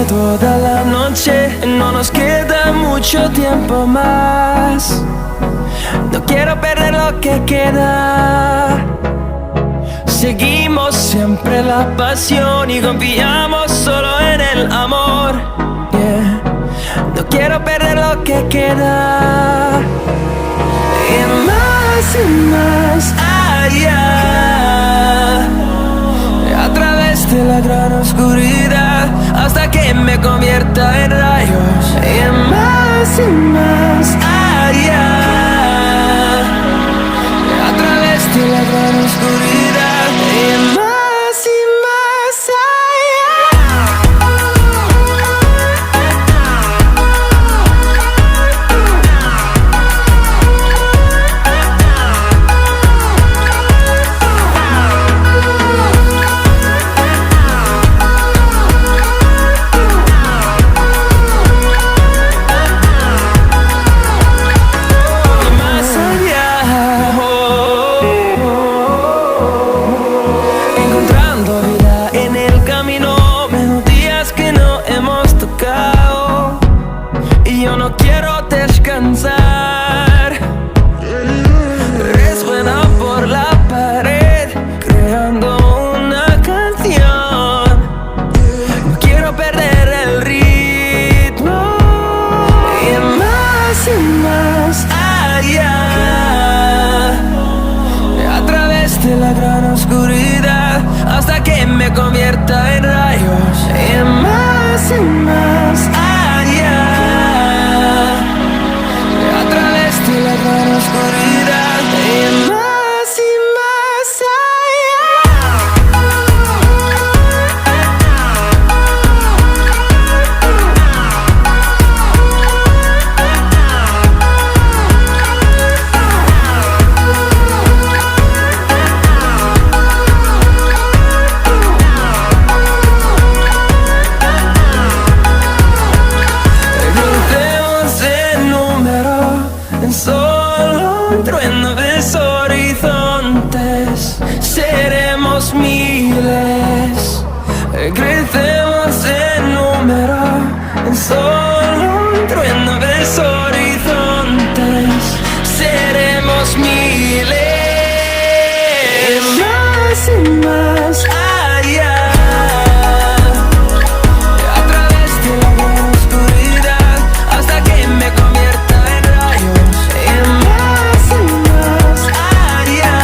toda la noche, no nos queda mucho tiempo más. No quiero perder lo que queda. Seguimos siempre la pasión y confiamos solo en el amor. Yeah. No quiero perder lo que queda. Y más allá, a través de la gran oscuridad, hasta que me convierta en rayos. Y más allá, a través de la gran oscuridad. Y más allá. Resuena por la pared, creando una canción. No quiero perder el ritmo. Y más allá, a través de la gran oscuridad, hasta que me convierta en rayos. Y más allá, a través de la gran oscuridad. Y más seremos miles, crecemos en número, en solo un trueno de horizontes, seremos miles, más allá, a través de la gran oscuridad, hasta que me convierta en rayos. Y más allá,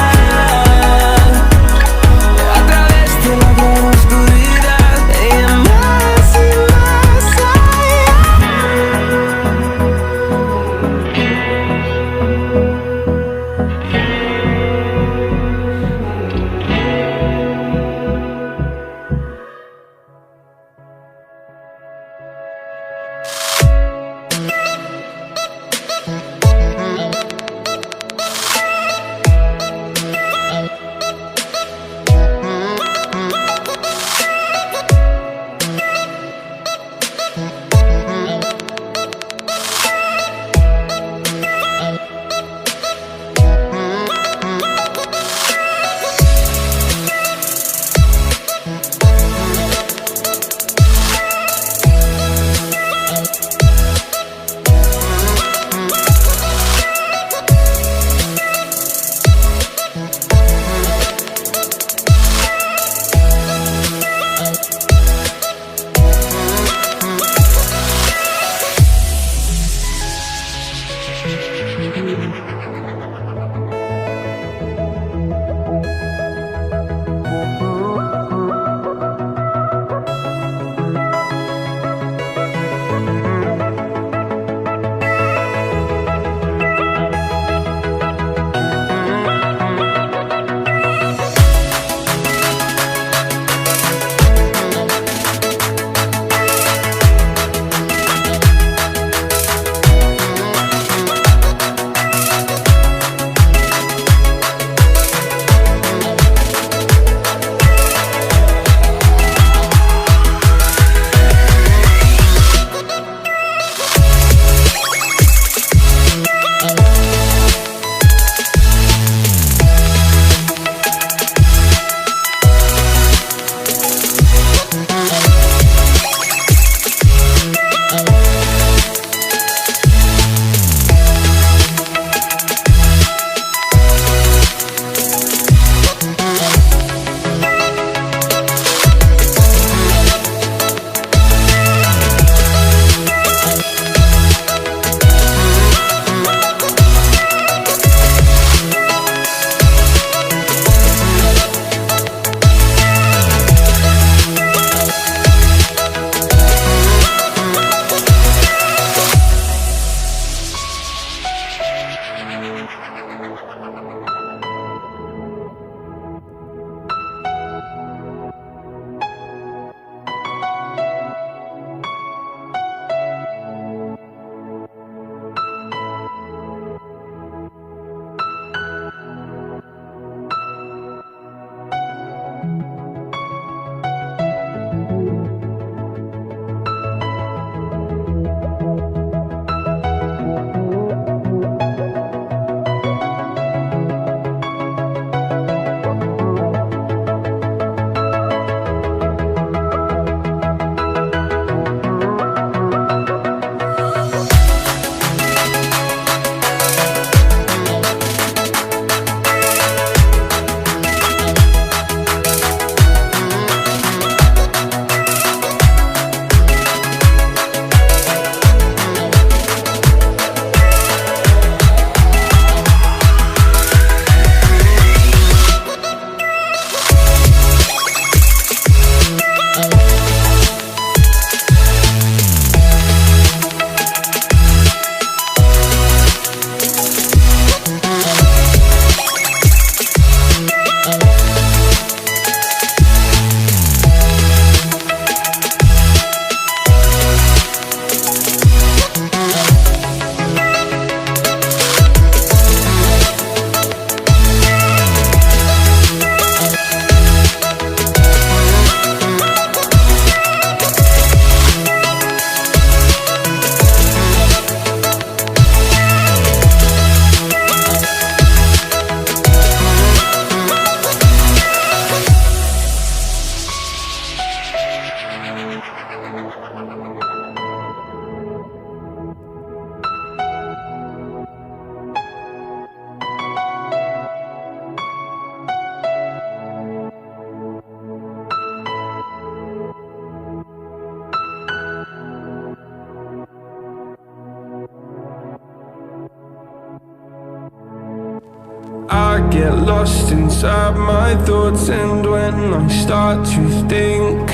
I get lost inside my thoughts, and when I start to think,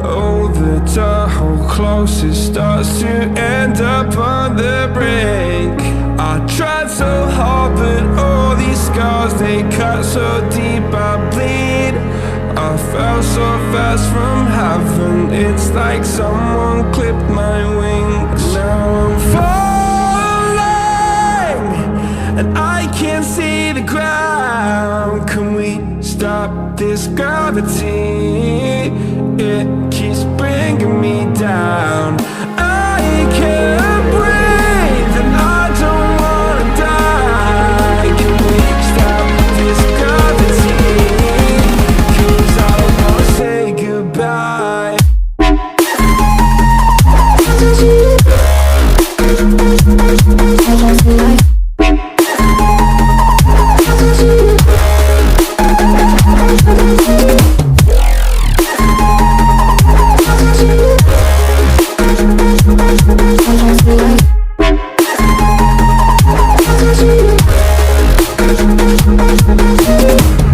oh, the whole closest starts to end up on the brink. I tried so hard, but all these scars, they cut so deep I bleed. I fell so fast from heaven, it's like someone clipped my wings. Now I'm falling, and I can't see the ground. Can we stop this gravity? It keeps bringing me down. I can't breathe, and I don't wanna die. Can we stop this gravity? 'Cause I don't wanna say goodbye.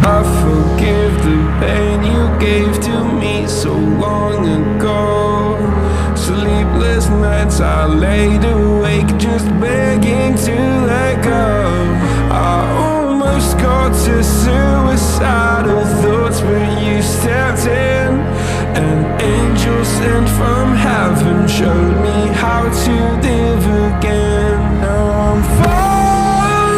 I forgive the pain you gave to me so long ago. Sleepless nights I laid awake just begging to let go. I almost got to suicidal thoughts, but you stepped in. An angel sent from heaven showed me how to live again. Now I'm falling,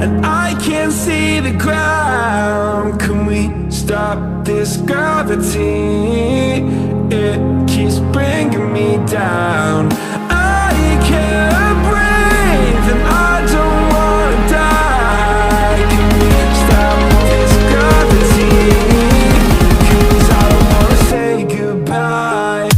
and I can't see the ground. Can we stop this gravity? It keeps bringing me down. I can't breathe, and I don't wanna die. Can we stop this gravity? 'Cause I don't wanna say goodbye.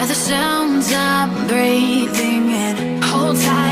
are the sounds I'm breathing in. Hold tight.